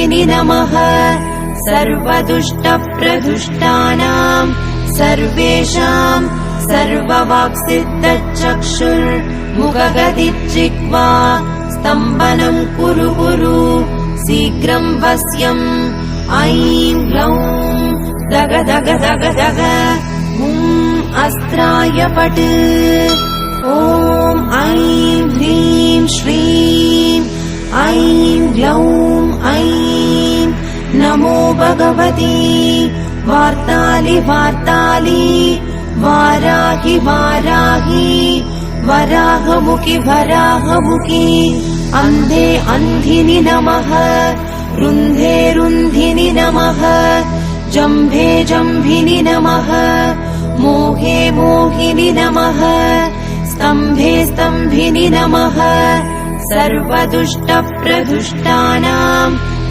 सर्वदुष्टदुष्टिनि नमः सर्वदुष्टप्रदुष्टानां सर्वेषां सर्ववाक्सिद्धचक्षुर्मुखगदिज्जिह्वा स्तम्भनं कुरु कुरु शीघ्रं वश्यम् ऐं ग्लौं दग दग दग दग अस्त्राय पट् ॐ ऐं ह्रीं श्रीं ऐं ग्लौं ऐं नमो भगवती वार्तालि वार्तालि वाराहि वाराहि वराहमुखि वराहमुखि अन्धे अन्धिनि नमः रुन्धे रुन्धिनि नमः जम्भे जम्भिनि नमः मोहे मोहिनि नमः स्तम्भे स्तम्भिनि नमः सर्वदुष्टप्रदुष्टानां